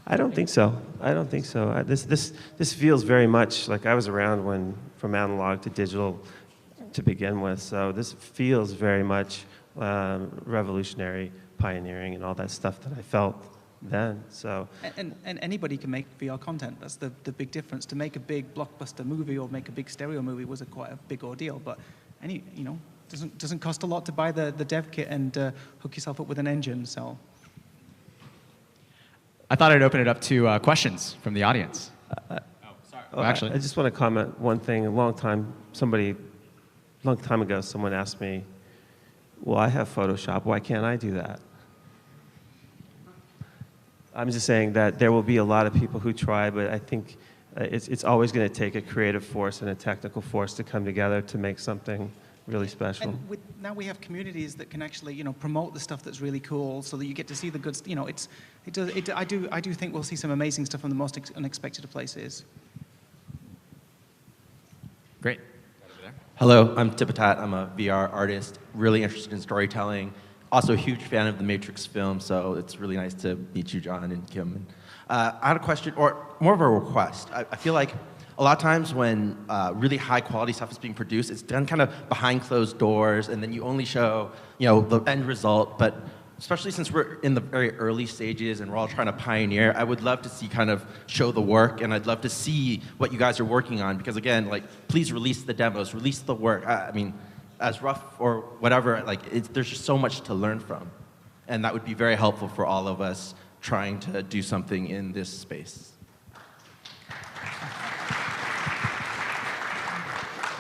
I don't think so. I don't think so. This feels very much like I was around when, from analog to digital to begin with, so this feels very much revolutionary, pioneering, and all that stuff that I felt then. So and anybody can make VR content. That's the big difference. To make a big blockbuster movie or make a big stereo movie was quite a big ordeal, but doesn't cost a lot to buy the dev kit and hook yourself up with an engine. So I thought I'd open it up to questions from the audience. Actually, I just want to comment one thing. A long time ago, someone asked me, well, I have Photoshop, why can't I do that? I'm just saying that there will be a lot of people who try, but I think it's always going to take a creative force and a technical force to come together to make something really special. And now we have communities that can actually, promote the stuff that's really cool, so that you get to see the good. I do think we'll see some amazing stuff from the most unexpected of places. Great. Hello, I'm Tipatat. I'm a VR artist, really interested in storytelling. Also a huge fan of the Matrix film, so it's really nice to meet you, John and Kim. And, I had a question, or more of a request. I feel like a lot of times when really high quality stuff is being produced, it's done kind of behind closed doors, and then you only show, the end result. But especially since we're in the very early stages and we're all trying to pioneer, I would love to see kind of show the work, and I'd love to see what you guys are working on. Because again, please release the demos, release the work. I mean, as rough or whatever, there's just so much to learn from. And that would be very helpful for all of us trying to do something in this space.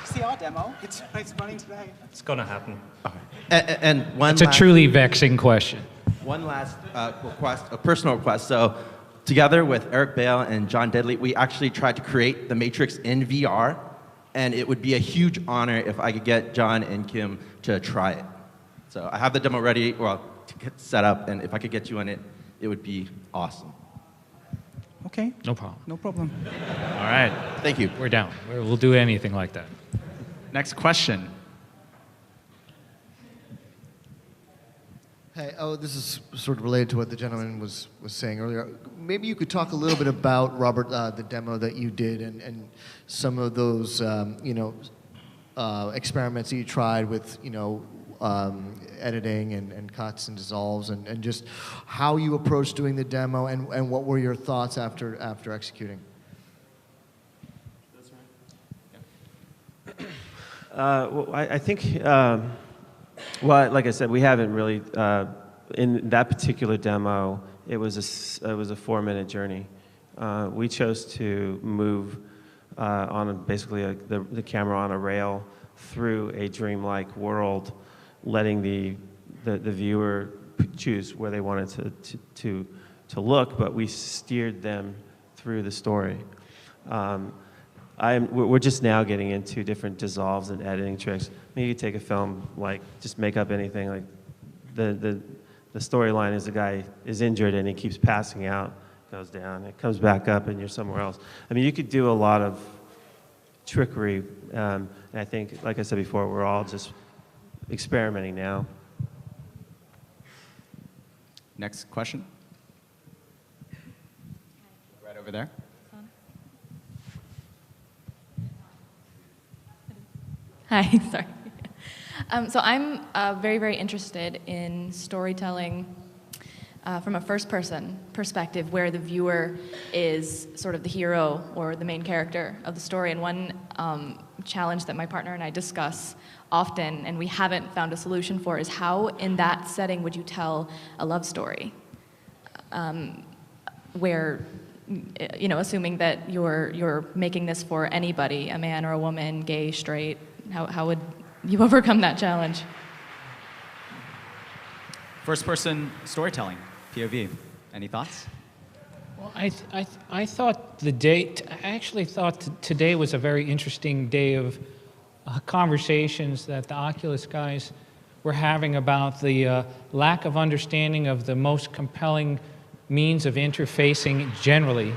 See our demo? It's running today. It's going to happen. Okay. And one It's a truly vexing question. One last request, a personal request. So together with Eric Bale and John Deadly, we actually tried to create the Matrix in VR. And it would be a huge honor if I could get John and Kim to try it. So I have the demo ready, to get set up, and if I could get you on it, it would be awesome. Okay. No problem. No problem. All right. Thank you. We're down. We'll do anything like that. Next question. Hey, this is sort of related to what the gentleman was saying earlier. Maybe you could talk a little bit about, Robert, the demo that you did and some of those, experiments that you tried with, editing and cuts and dissolves and just how you approached doing the demo and what were your thoughts after executing? I think, like I said, we haven't really, in that particular demo, it was a 4-minute journey. We chose to move basically the camera on a rail through a dreamlike world, letting the viewer choose where they wanted to look, but we steered them through the story. We're just now getting into different dissolves and editing tricks. I mean, you could take a film, just make up anything. Like the storyline is the guy is injured and he keeps passing out, goes down, it comes back up, and you're somewhere else. I mean, you could do a lot of trickery, and I think, like I said before, we're all just experimenting now. Next question. Right over there. Hi, sorry. So I'm very, very interested in storytelling from a first-person perspective, where the viewer is sort of the hero or the main character of the story. And one challenge that my partner and I discuss often, and we haven't found a solution for, is how, in that setting, would you tell a love story? Where, assuming that you're making this for anybody, a man or a woman, gay, straight, how would you overcome that challenge? First-person storytelling, POV. Any thoughts? Well, I thought I actually thought today was a very interesting day of conversations that the Oculus guys were having about the lack of understanding of the most compelling means of interfacing generally.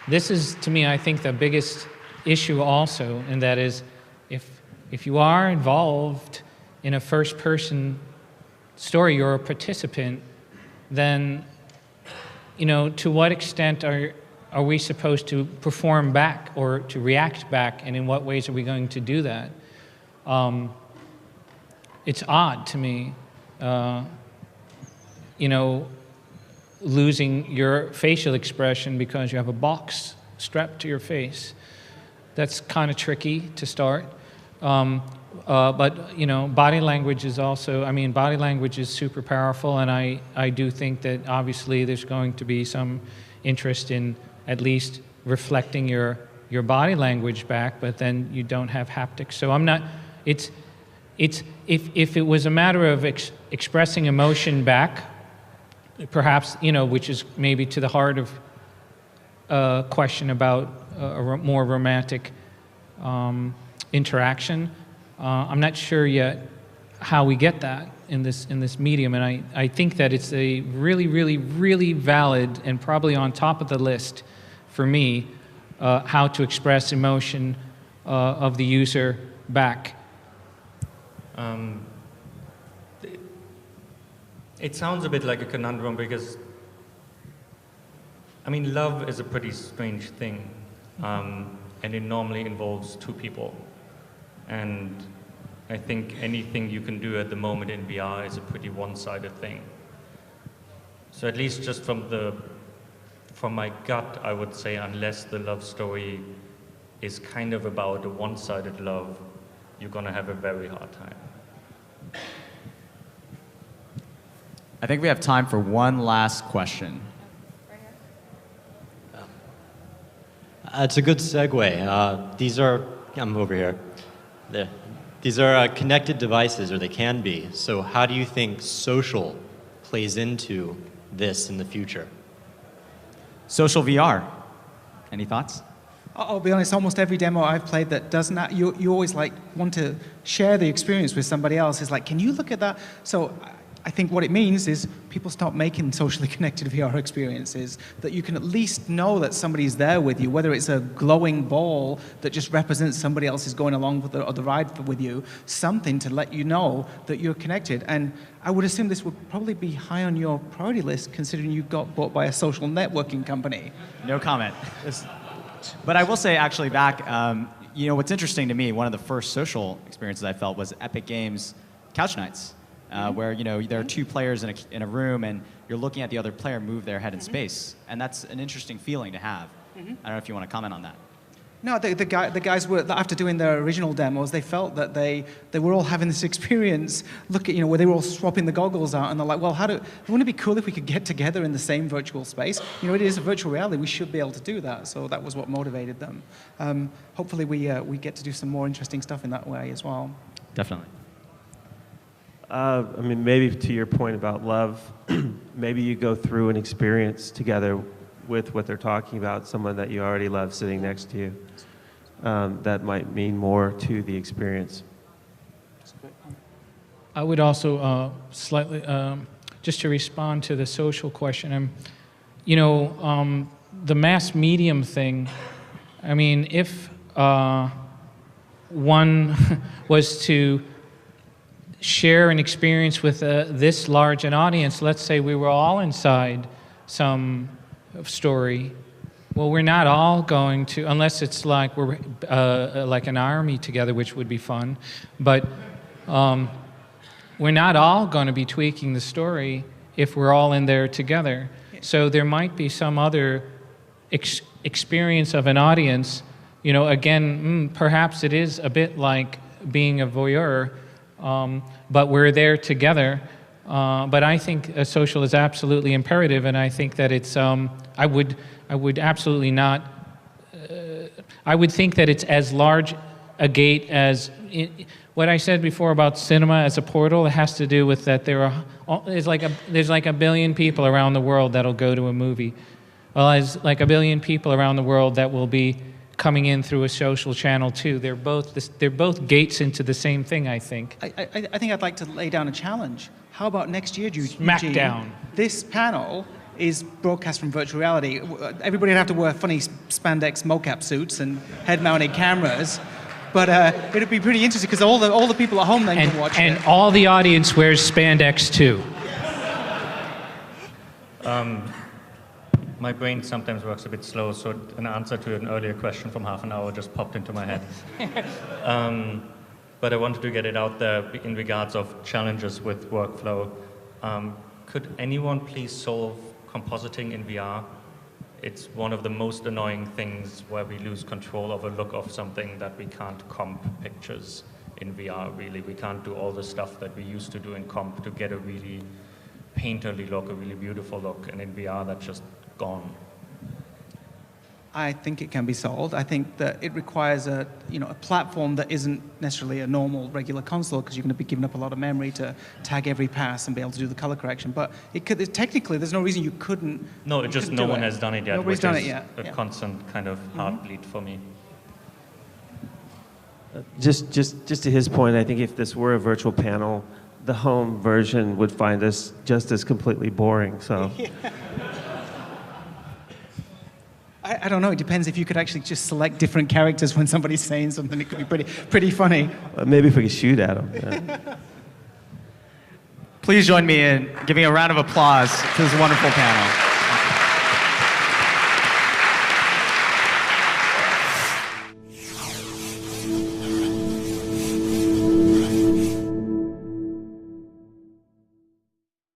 This is, to me, I think the biggest issue also, and that is if you are involved in a first-person story, you're a participant, then, to what extent are we supposed to perform back or to react back, and in what ways are we going to do that? It's odd to me, losing your facial expression because you have a box strapped to your face. That's kind of tricky to start. But body language is also, body language is super powerful, and I do think that obviously there's going to be some interest in at least reflecting your body language back, but then you don't have haptics. So I'm not, if it was a matter of expressing emotion back, perhaps, which is maybe to the heart of a question about a more romantic interaction. I'm not sure yet how we get that in this medium, and I think that it's a really, really, really valid and probably on top of the list for me, how to express emotion of the user back. It sounds a bit like a conundrum because, love is a pretty strange thing, and it normally involves two people. And I think anything you can do at the moment in VR is a pretty one-sided thing. So at least just from my gut, I would say unless the love story is kind of about a one-sided love, you're going to have a very hard time. I think we have time for one last question. It's a good segue. I'm over here. These are connected devices, or they can be. So how do you think social plays into this in the future? Social VR. Any thoughts? I'll be honest, almost every demo I've played that doesn't that, you always want to share the experience with somebody else. It's like, can you look at that? So I think what it means is people stop making socially connected VR experiences, that you can at least know that somebody's there with you, whether it's a glowing ball that just represents somebody else is going along with the ride with you, something to let you know that you're connected. And I would assume this would probably be high on your priority list, considering you got bought by a social networking company. No comment. But I will say, actually, back, what's interesting to me, one of the first social experiences I felt was Epic Games Couch Nights. Where there are two players in a room, and you're looking at the other player move their head in space, and that's an interesting feeling to have. I don't know if you want to comment on that. No, the guys were, after doing their original demos, they felt that they were all having this experience. Look at where they were all swapping the goggles out, and they're like, well, wouldn't it be cool if we could get together in the same virtual space? It is a virtual reality. We should be able to do that. So that was what motivated them. Hopefully, we get to do some more interesting stuff in that way as well. Definitely. Maybe to your point about love, maybe you go through an experience together with what they're talking about, someone that you already love sitting next to you. That might mean more to the experience. I would also slightly, just to respond to the social question, the mass medium thing, if one was to share an experience with this large an audience, let's say we were all inside some story, well, we're not all going to, unless it's like we're like an army together, which would be fun, but we're not all going to be tweaking the story if we're all in there together. So there might be some other experience of an audience. Again, perhaps it is a bit like being a voyeur, but we're there together. But I think social is absolutely imperative, and I think that it's. I would absolutely not. I would think that it's as large a gate as what I said before about cinema as a portal. It has to do with that there's like a billion people around the world that'll go to a movie. Well, there's like a billion people around the world that will be coming in through a social channel too. They're both gates into the same thing, I think. I think I'd like to lay down a challenge. How about next year, Eugene? Smackdown. This panel is broadcast from virtual reality. Everybody would have to wear funny spandex mocap suits and head-mounted cameras. But it'd be pretty interesting because all the people at home then can watch it. And all the audience wears spandex too. My brain sometimes works a bit slow, so an answer to an earlier question from half an hour just popped into my head. But I wanted to get it out there in regards of challenges with workflow. Could anyone please solve compositing in VR? It's one of the most annoying things where we lose control of a look of something that we can't comp pictures in VR, really. We can't do all the stuff that we used to do in comp to get a really painterly look, a really beautiful look, and in VR that's just gone. I think it can be solved. I think that it requires a platform that isn't necessarily a normal regular console because you're going to be giving up a lot of memory to tag every pass and be able to do the color correction. But technically, there's no reason you couldn't. No, no one has done it yet. Nobody's done it yet. A constant kind of heartbeat for me. Just to his point, I think if this were a virtual panel, the home version would find us just as completely boring. So. I don't know. It depends if you could actually just select different characters when somebody's saying something. It could be pretty funny. Maybe if we could shoot at them. Yeah. Please join me in giving a round of applause to this wonderful panel.